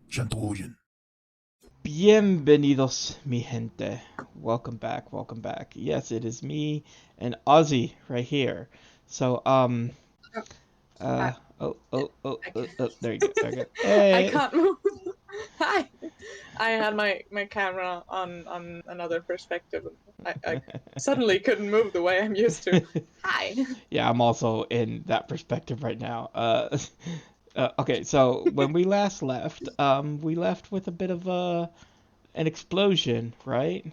Shantogen. Bienvenidos, mi gente. Welcome back, welcome back. Yes, it is me and Ozzie right here. So, I, uh, I, can't, there you go, there you go. I Hey! can't move. Hi. I had my camera on another perspective. I suddenly couldn't move the way I'm used to. Hi. Yeah, I'm also in that perspective right now. Okay, so when we left with a bit of an explosion, right?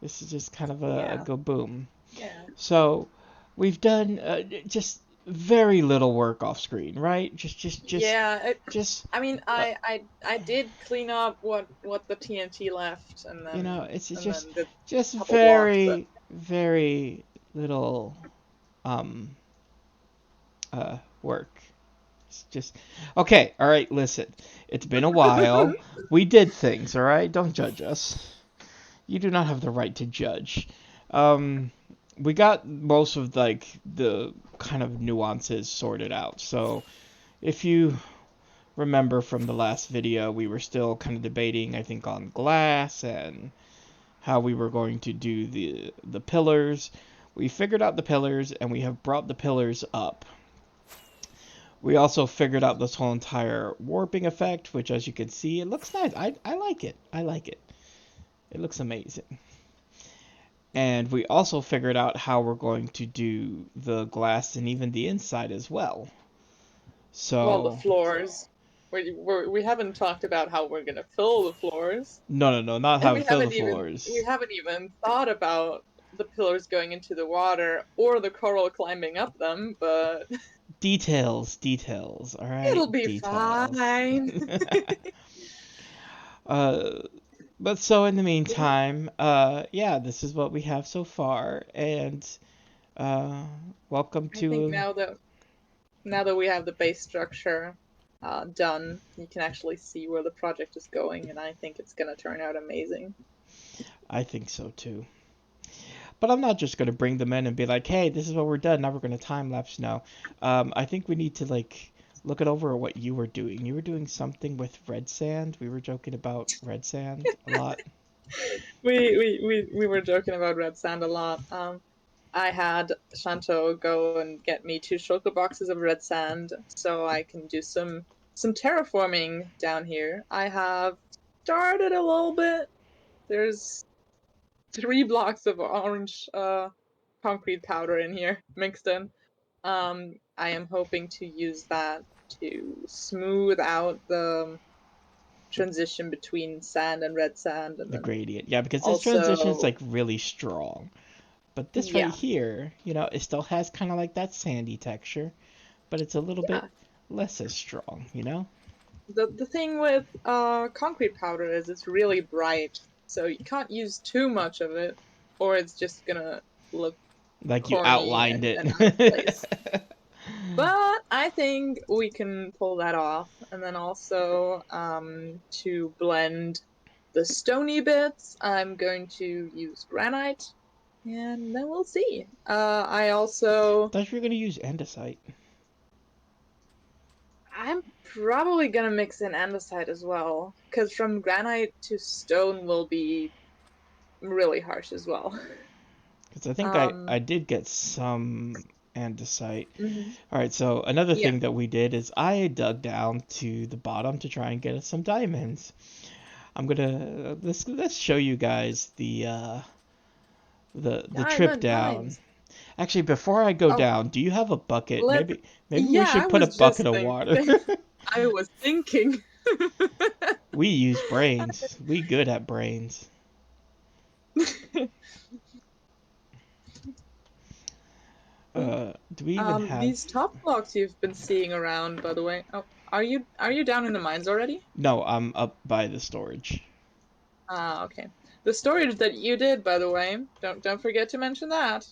This is just kind of a Yeah. go boom. Yeah. So we've done just very little work off screen, right? Yeah. Just I mean, uh, I did clean up what the TNT left, it's and just then did just a couple blocks, but very little um work. It's just okay. All right, listen. It's been a while. We did things, all right? Don't judge us. You do not have the right to judge. Um, we got most of like the kind of nuances sorted out. So if you remember from the last video, we were still kind of debating, I think, on glass and how we were going to do the pillars. We figured out the pillars and we have brought the pillars up. We also figured out this whole entire warping effect, which as you can see, it looks nice. I like it. I like it. It looks amazing. And we also figured out how we're going to do the glass and even the inside as well. well, the So, floors. We haven't talked about how we're gonna fill the floors. no, not And how to fill the we floors. haven't even thought about the pillars going into the water or the coral climbing up them, but Details, alright? it'll be Details. fine. uh, but so in the meantime, yeah, this is what we have so far, and uh, welcome I think to. now that we have the base structure done, you can actually see where the project is going, and I think it's gonna turn out amazing. I think so too. But I'm not just gonna bring them in and be like, "Hey, this is what we're done. Now we're gonna time lapse now." I think we need to like look it over what you were doing. You were doing something with red sand. We were joking about red sand a lot. We were joking about red sand a lot. I had Shanto go and get me 2 shulker boxes of red sand so I can do some terraforming down here. I have started a little bit. There's 3 blocks of orange concrete powder in here mixed in. I am hoping to use that to smooth out the transition between sand and red sand, and The then gradient, yeah, because this transition is also like really strong. But this right yeah, here, it still has kind of like that sandy texture, but it's a little bit yeah. less as strong, you know? The thing with concrete powder is it's really bright, so you can't use too much of it, or it's just gonna look Like you corny outlined and it. out of place. But I think we can pull that off. And then also, to blend the stony bits, I'm going to use granite, and then we'll see. I also, Thought you were gonna use andesite. I'm probably gonna mix in andesite as well, because from granite to stone will be really harsh as well. Because I think I, Um, I did get some andesite. mhm. Alright, so another Yeah, thing that we did is I dug down to the bottom to try and get us some diamonds. I'm gonna let's show you guys the trip diamond down. mines. Actually, before I go Oh, down, do you have a bucket? let Maybe we yeah, I should put a was bucket just of water. thinking. I was thinking. We use brains. We good at brains. Do we even have? These top blocks you've been seeing around, by the way. Oh, are you down in the mines already? No, I'm up by the storage. Ah, okay. The storage that you did, by the way. Don't forget to mention that.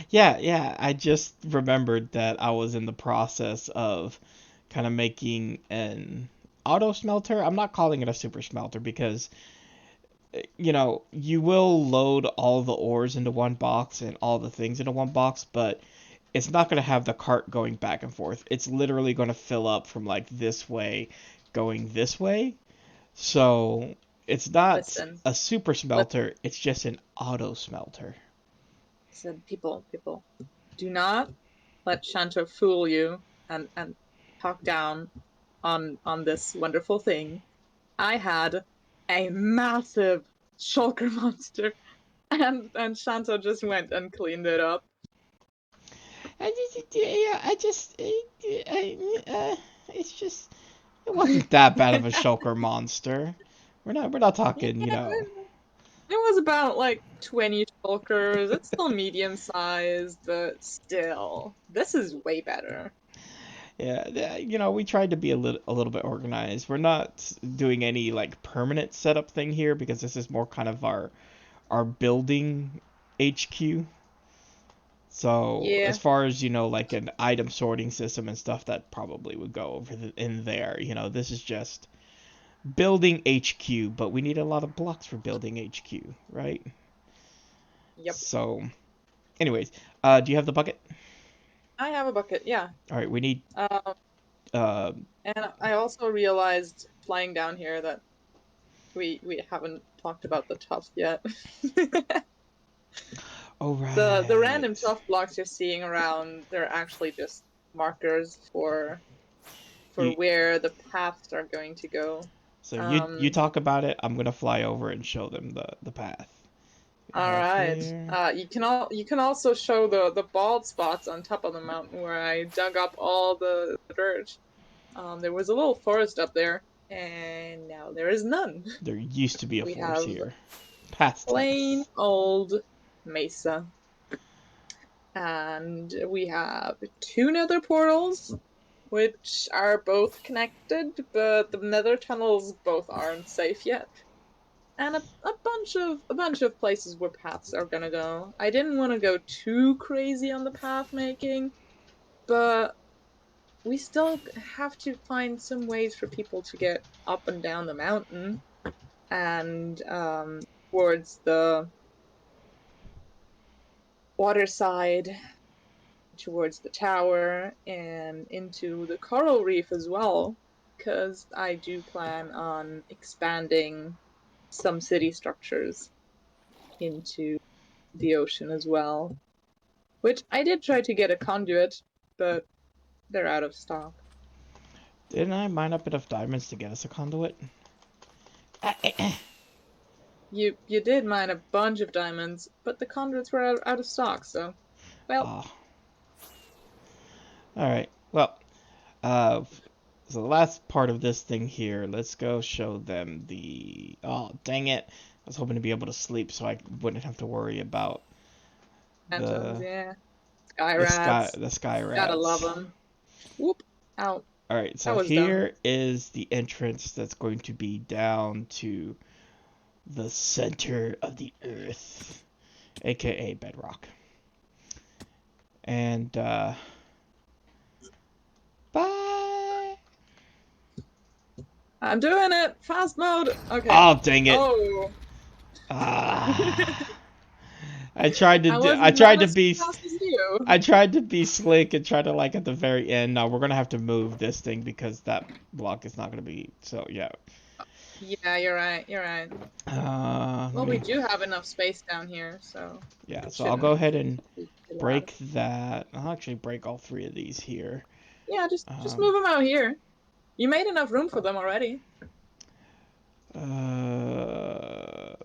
Yeah. I just remembered that I was in the process of kind of making an auto smelter. I'm not calling it a super smelter because you will load all the ores into one box and all the things into one box, but it's not going to have the cart going back and forth. It's literally going to fill up from like this way going this way. So it's not Listen, a super let smelter, it's just an auto smelter. listen, people, do not let Shanto fool you and talk down on this wonderful thing. I had a massive shulker monster, and Shanto just went and cleaned it up. It's just, it wasn't that bad of a shulker monster. We're not Yeah, talking, it was about like 20 shulkers. It's still medium sized, but still, this is way better. yeah, we tried to be a little bit organized. We're not doing any like permanent setup thing here because this is more kind of our building HQ. So as Yeah. far as like an item sorting system and stuff, that probably would go in there. This is just building HQ, but we need a lot of blocks for building HQ, right? Yep. So, anyways, do you have the bucket? I have a bucket. Yeah. All right, we need. Um, Uh, and I also realized flying down here that we haven't talked about the tuff yet. oh The random right. tuff blocks you're seeing around, they're actually just markers for You where the paths are going to go. so you Um, talk about it. I'm gonna fly over and show them the path. all Path right. here. You can also show the bald spots on top of the mountain where I dug up all the dirt. There was a little forest up there, and now there is none. There used to be a We forest have here. Past plain tense. old mesa, and we have two nether portals, which are both connected, but the nether tunnels both aren't safe yet. And a bunch of places where paths are gonna go. I didn't want to go too crazy on the path making, but we still have to find some ways for people to get up and down the mountain and towards the water side, towards the tower, and into the coral reef as well, because I do plan on expanding some city structures into the ocean as well. Which I did try to get a conduit, but they're out of stock. Didn't I mine up enough diamonds to get us a conduit? You did mine a bunch of diamonds, but the conduits were out of stock, so well, Oh, all right. Well, uh, so the last part of this thing here, let's go show them the. Oh, dang it! I was hoping to be able to sleep so I wouldn't have to worry about phantoms, the yeah. Sky the sky rats. the sky Gotta love rats. them. Whoop. Ow. All right, That so was dumb. here is the entrance that's going to be down to the center of the earth, aka bedrock. And bye. I'm doing it! Fast mode! Okay. Oh, dang it. Oh. Ah. I tried to I do. I wasn't not tried to as be. fast as you. I tried to be slick and try to like at the very end. Now we're gonna have to move this thing because that block is not gonna be. So yeah. Yeah, you're right, you're right. Let Well, we me. do have enough space down here, so Yeah. it So I'll go shouldn't ahead and be too bad. break that. I'll actually break all three of these here. Yeah, just Um. move them out here. You made enough room for them already.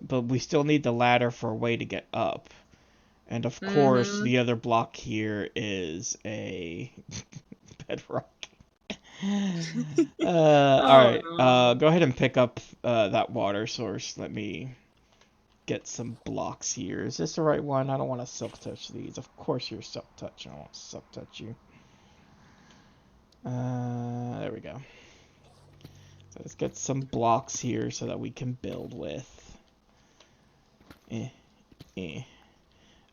But we still need the ladder for a way to get up. And of course, Mm-hmm. the other block here is a bedrock. All Oh right. no. Go ahead and pick up that water source. Let me get some blocks here. Is this the right one? I don't want to silk touch these. Of course you're silk touch. I don't want to silk touch you. There we go. So let's get some blocks here so that we can build with. Eh, eh.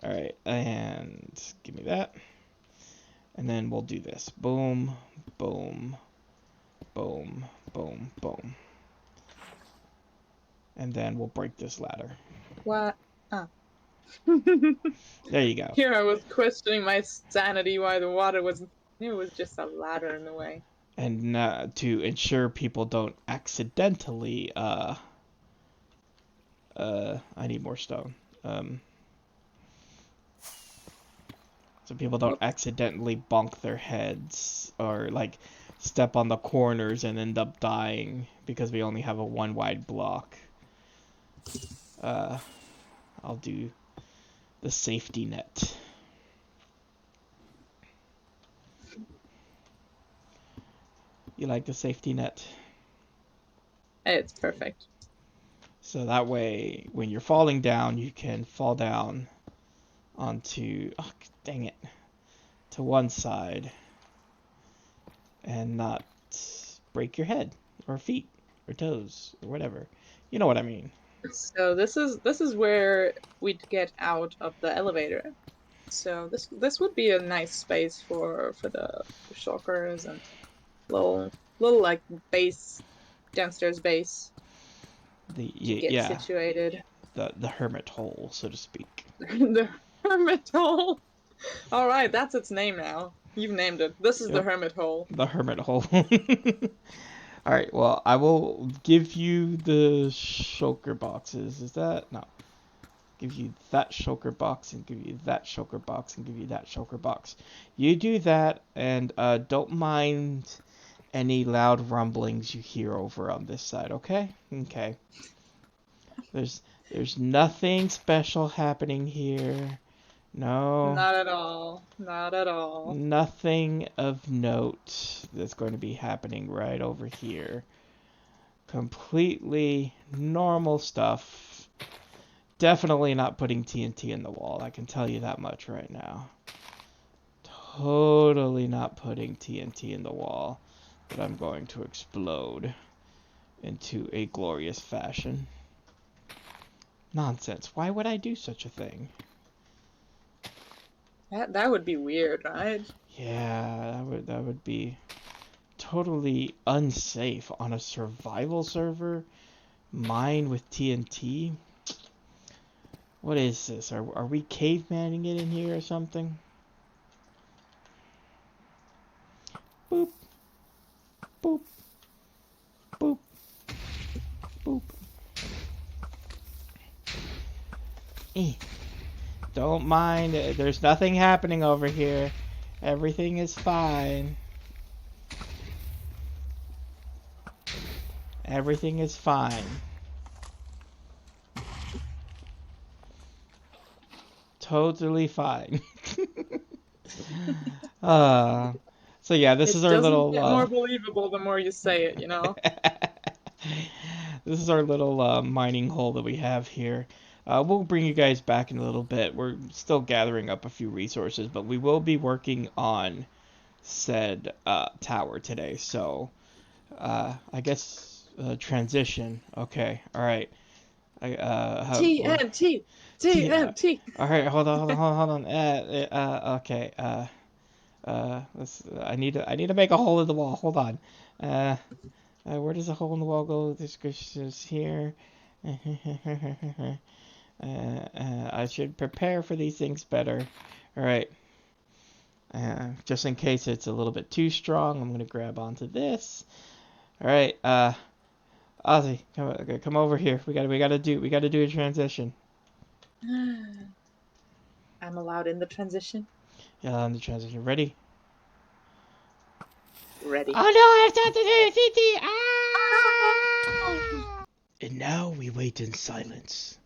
All right, and give me that. And then we'll do this. Boom, boom, boom, boom, boom. And then we'll break this ladder. What? Ah. There you go. Here I was questioning my sanity why the water was. It was just a ladder in the way. and to ensure people don't accidentally I need more stone. So people don't Whoops. accidentally bonk their heads or like step on the corners and end up dying because we only have a one wide block. Uh, I'll do the safety net. You like the safety net? It's perfect. So that way, when you're falling down, you can fall down onto, oh, dang it, to one side and not break your head or feet or toes or whatever. You know what I mean. So this is where we'd get out of the elevator. So this would be a nice space for the shulkers and little like base downstairs base to get Yeah, situated. the hermit hole, so to speak. The hermit hole. All right, that's its name now. You've named it. This is the Yep, hermit hole. the hermit hole. All right, well, I will give you the shulker boxes. Is that no? Give you that shulker box and give you that shulker box and give you that shulker box. You do that, and don't mind any loud rumblings you hear over on this side, okay? Okay. There's there's nothing special happening here. No, Not at all. Not at all. nothing of note that's going to be happening right over here. Completely normal stuff. Definitely not putting TNT in the wall. I can tell you that much right now. Totally not putting TNT in the wall that I'm going to explode into a glorious fashion. Nonsense. Why would I do such a thing? That would be weird, right? Yeah, that would be totally unsafe on a survival server. Mine with TNT. What is this? Are we cavemanning it in here or something? Boop, boop, boop, boop. Eh. Don't mind. There's nothing happening over here. Everything is fine. Everything is fine. Totally fine. uh, so yeah, this It is our doesn't little get more believable the more you say it, you know? this is our little mining hole that we have here. We'll bring you guys back in a little bit. We're still gathering up a few resources, but we will be working on said tower today. So I guess transition. Okay, all right. TNT! Yeah. TNT! All right, hold on. Okay. I need to make a hole in the wall. Hold on. Where does the hole in the wall go? This is here. I should prepare for these things better. All right. Just in case it's a little bit too strong, I'm gonna grab onto this. All right. Ozzie, come over here. We gotta do a transition. I'm allowed in the transition. Yeah, on the transition. Ready? Ready. Oh no, I have to do TT. Oh! Ah! And now we wait in silence,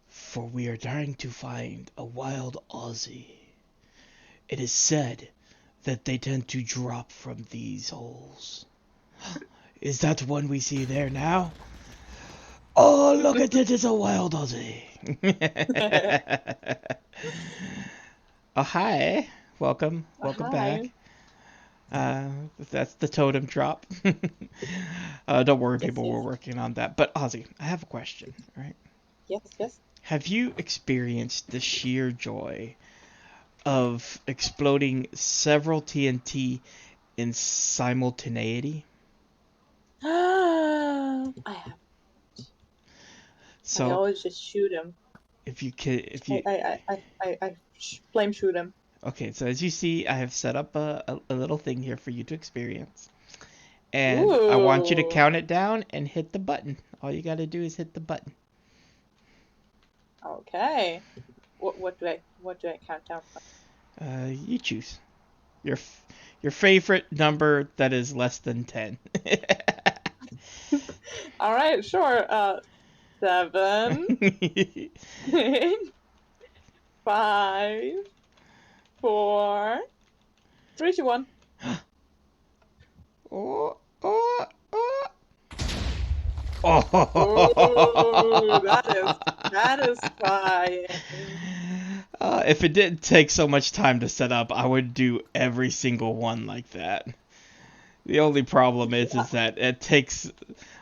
for we are trying to find a wild Aussie. It is said that they tend to drop from these holes. Is that one we see there now? Oh, look at it, it's a wild Aussie. Oh, hi. Welcome back. Hi. Uh, that's the totem drop. Don't worry, Yes, people, we're yes. working on that. But Ozzy, I have a question, right? Yes, yes. Have you experienced the sheer joy of exploding several TNT in simultaneity? I have. I So always just shoot him. if you could, if I you, I flame shoot him. okay, so as you see, I have set up a little thing here for you to experience. And I want you to Ooh. count it down and hit the button. All you gotta do is hit the button. Okay. What do I count down from? You choose your your favorite number that is less than 10. All right, sure. 7, 5, 4, 3, 2, 1. Oh, oh, oh. Ooh, that is Oh. satisfying. If it didn't take so much time to set up, I would do every single one like that. The only problem Yeah. is that it takes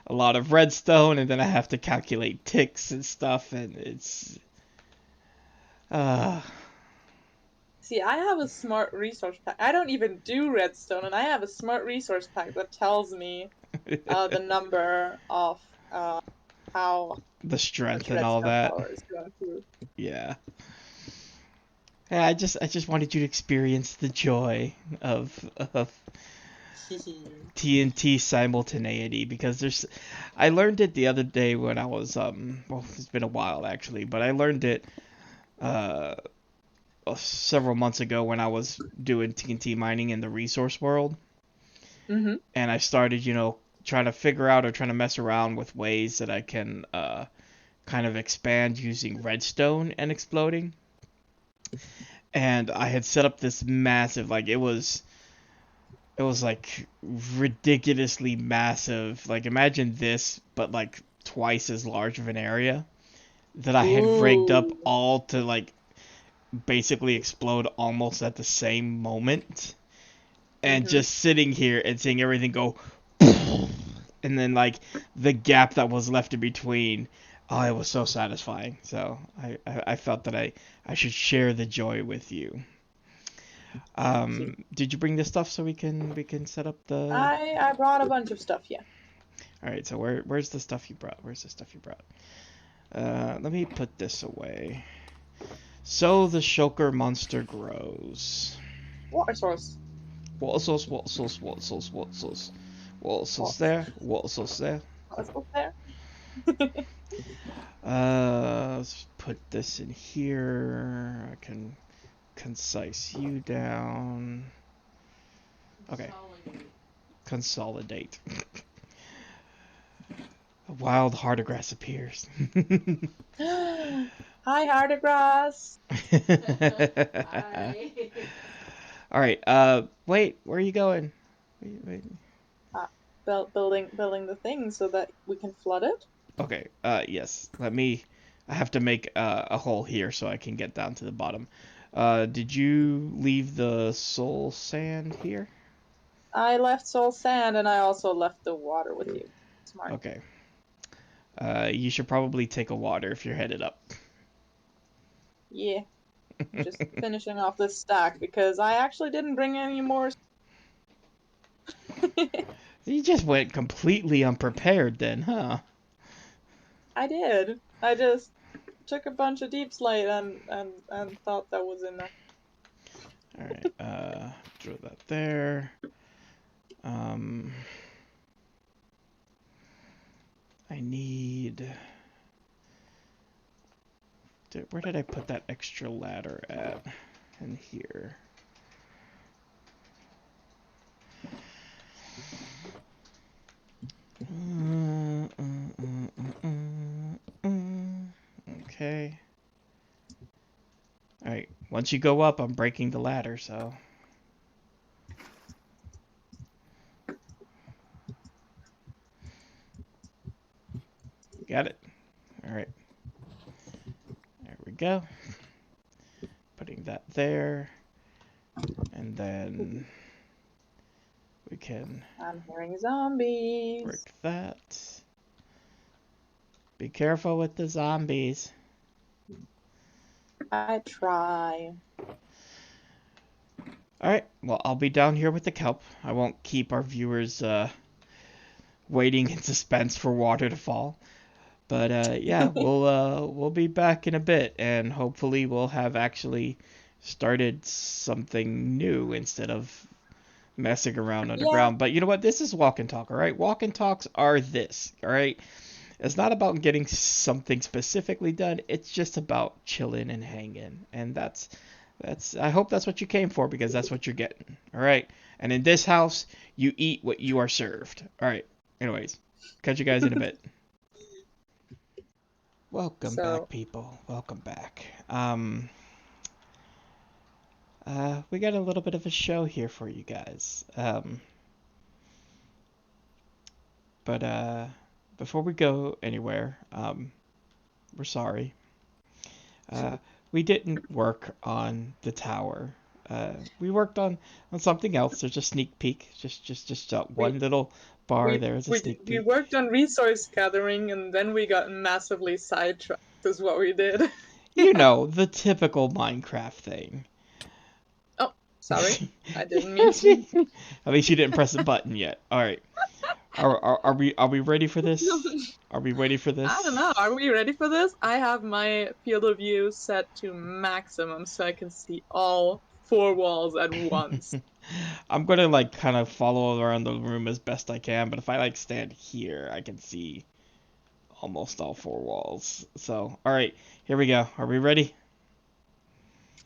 a lot of redstone, and then I have to calculate ticks and stuff, and it's uh See, I have a smart resource pack. I don't even do redstone, and I have a smart resource pack that tells me the number of how the much strength and all redstone that. power is going through. Yeah. Yeah, I just wanted you to experience the joy of TNT simultaneity because I learned it the other day when I was well, it's been a while actually, but I learned it uh several months ago when I was doing TNT mining in the resource world, Mm-hmm. and I started, trying to figure out or trying to mess around with ways that I can kind of expand using redstone and exploding. And I had set up this massive, like it was like ridiculously massive. Like imagine this, but like twice as large of an area that I had rigged up Ooh. all to like basically explode almost at the same moment. And Mm-hmm. just sitting here and seeing everything go, and then like the gap that was left in between. Oh, it was so satisfying. So I felt that I should share the joy with you. Did you bring this stuff so we can set up the? I brought a bunch of stuff, yeah. All right. So where's the stuff you brought? Where's the stuff you brought? Let me put this away. So the shulker monster grows. Water source. Wattles, wattles, wattles, wattles. Wattles What's there, wattles there. what's up there? Let's put this in here. I can concise you down. Okay, consolidate. A wild Hardigrass appears. Hi, Hardigrass. Hi. All right. Wait. Where are you going? Wait. Uh, building the thing so that we can flood it. Okay. Yes. Let me. I have to make a hole here so I can get down to the bottom. Did you leave the soul sand here? I left soul sand and I also left the water with you. Smart. Okay. You should probably take a water if you're headed up. Yeah. Just finishing off this stack because I actually didn't bring any more. You just went completely unprepared then, huh? I did. I just took a bunch of deep slate and thought that was enough. All right. Throw that there. I need. Where did I put that extra ladder at? In here. Okay. Alright, once you go up, I'm breaking the ladder, so. Got it. Alright. There we go. Putting that there. And then we can I'm hearing zombies. break that. Be careful with the zombies. I try. Alright, well, I'll be down here with the kelp. I won't keep our viewers waiting in suspense for water to fall. But yeah, we'll be back in a bit, and hopefully we'll have actually started something new instead of messing around Yeah. underground. But you know what? This is walk and talk, all right? Walk and talks are this, all right? It's not about getting something specifically done. It's just about chilling and hanging. And that's I hope that's what you came for, because that's what you're getting. All right? And in this house, you eat what you are served. All right. Anyways, catch you guys in a bit. Welcome back, So people. Welcome back. We got a little bit of a show here for you guys. But before we go anywhere, we're sorry. Uh, we didn't work on the tower. We worked on something else. There's a sneak peek. Just we one little bar we there is a we sneak we peek. worked on resource gathering, and then we got massively sidetracked. Is what we did. You know, the typical Minecraft thing. Oh, sorry, I didn't mean to. At least you didn't press the button yet. All right. Are we ready for this? Are we ready for I don't this? know. Are we ready for this? I have my field of view set to maximum so I can see all four walls at once. I'm gonna like kind of follow around the room as best I can, but if I like stand here, I can see almost all four walls. So, all right, here we go. Are we ready?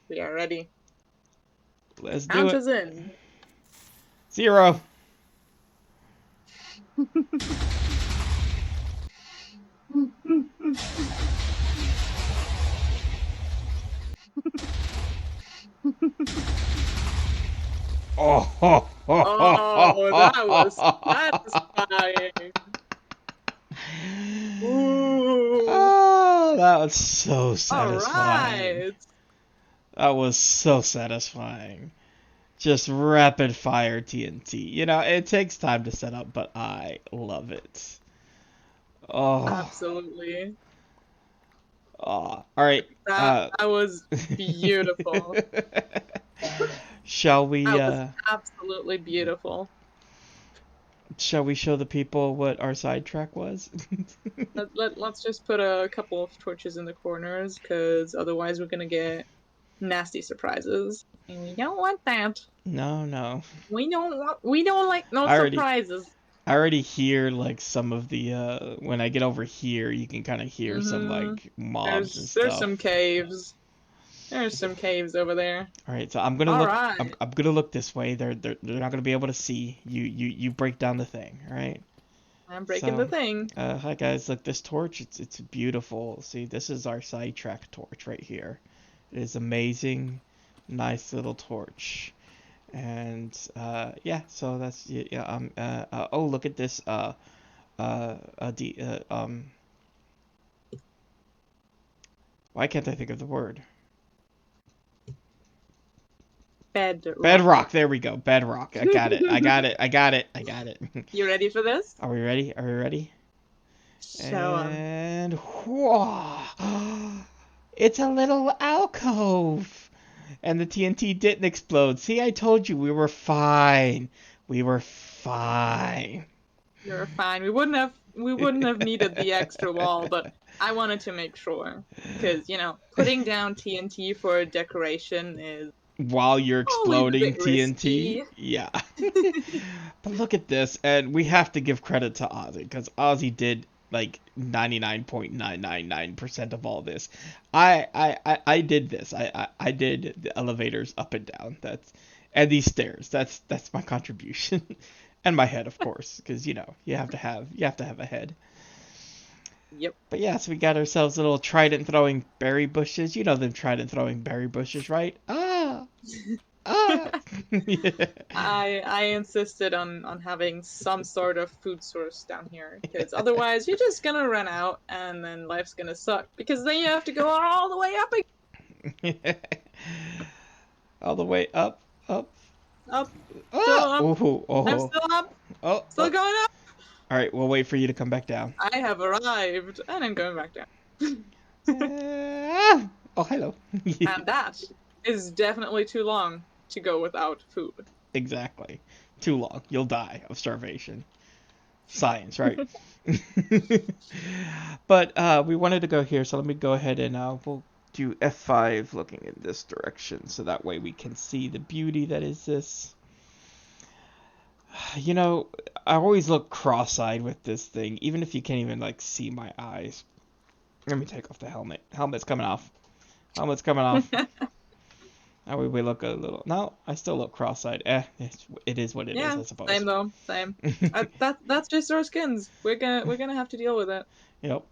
We are ready. Let's do Count it. us in. 0. Oh, ho, ho, ho, ho, Oh, ho, that ho, was ho, satisfying. Ooh. Oh, that was so All satisfying. right. That was so satisfying. Just rapid fire TNT. You know, it takes time to set up, but I love it. Oh, Absolutely. oh. All right. That was beautiful. Shall we That was absolutely beautiful. shall we show the people what our sidetrack was? Let's just put a couple of torches in the corners, because otherwise we're gonna get nasty surprises. And we don't want that. No, no. We don't like no I already surprises. I already hear like some of the when I get over here, you can kind of hear some Mm-hmm. like mobs and There's stuff. some caves. There's some caves over there. All right, so I'm gonna All look. I'm, right. I'm gonna look this way. They're not gonna be able to see you. You break down the thing. All right. I'm breaking the So, thing. hi guys. Look, this torch. It's beautiful. See, this is our sidetrack torch right here. It is amazing, nice little torch. And yeah. So that's yeah. Oh, look at this. The Why can't I think of the word? Bedrock. Bedrock. There we go. Bedrock. I got it. I got it. I got it. I got it. You ready for this? Are we ready? Are we ready? Show 'em. And whoa, it's a little alcove. And the TNT didn't explode. See, I told you we were fine. We were fine. You're fine. We wouldn't have needed the extra wall, but I wanted to make sure. Because, putting down TNT for decoration is While you're always a exploding bit TNT, risky. yeah. But look at this, and we have to give credit to Ozzy, because Ozzy did like 99.999% of all this. I did this. I did the elevators up and down. And these stairs. That's my contribution. And my head, of course, because you have to have a head. Yep. But yeah, so we got ourselves little trident throwing berry bushes. You know them trident throwing berry bushes, right? Ah, ah. Yeah. I insisted on having some sort of food source down here, because otherwise you're just gonna run out and then life's gonna suck, because then you have to go all the way up All the way up, up. up, still Ah! up. Oh, oh, I'm oh, still up, oh, still oh. going up. All right, we'll wait for you to come back down. I have arrived, and I'm going back down. Oh, hello. And that is definitely too long to go without food. Exactly. Too long. You'll die of starvation. Science, right? But we wanted to go here, so let me go ahead and we'll do F5 looking in this direction, so that way we can see the beauty that is this. You know, I always look cross-eyed with this thing, even if you can't even like see my eyes. Let me take off the helmet. Helmet's coming off. Helmet's coming off. Now we look a little. No, I still look cross-eyed. It is what it is, Yeah, I suppose. same though, same. That's just our skins. We're gonna have to deal with it. Yep.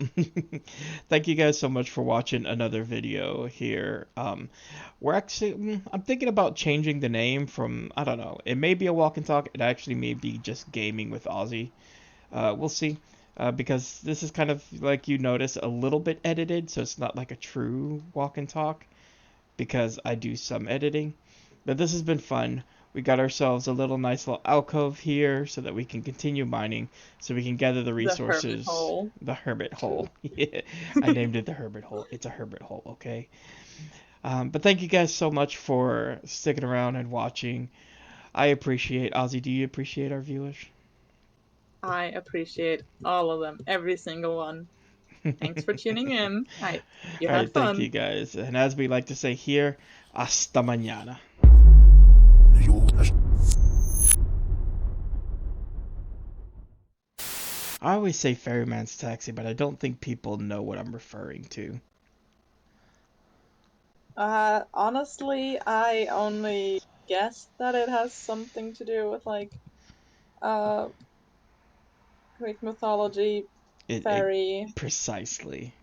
Thank you guys so much for watching another video here. We're actually, I'm thinking about changing the name from, I don't know, it may be a walk and talk, it actually may be just gaming with Ozzie. We'll see. Because this is kind of, like you notice, a little bit edited, so it's not like a true walk and talk, because I do some editing. But this has been fun. We got ourselves a little nice little alcove here so that we can continue mining, so we can gather the The hermit resources. hole. The hermit hole. Yeah, I named it the hermit hole. It's a hermit hole, okay? But thank you guys so much for sticking around and watching. I appreciate. Ozzy, do you appreciate our viewers? I appreciate all of them, every single one. Thanks for tuning in. You All had right, thank you fun. guys. And as we like to say here, hasta mañana. I always say Ferryman's Taxi, but I don't think people know what I'm referring to. Honestly, I only guessed that it has something to do with like uh Greek mythology, It fairy. precisely.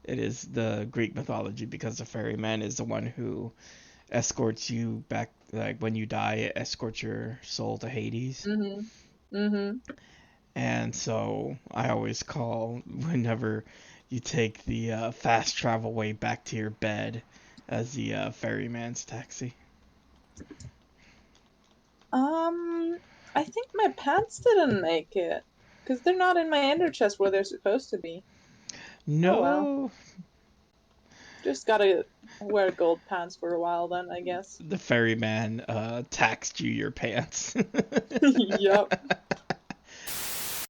It is the Greek mythology because the ferryman is the one who escorts you back, like when you die, it escorts your soul to Hades. Mm-hmm. Mm-hmm. And so I always call whenever you take the fast travel way back to your bed as the ferryman's taxi. Um, I think my pants didn't make it because they're not in my ender chest where they're supposed to be. Oh well, No, just gotta wear gold pants for a while then, I guess. the ferryman taxed you your pants. Yup.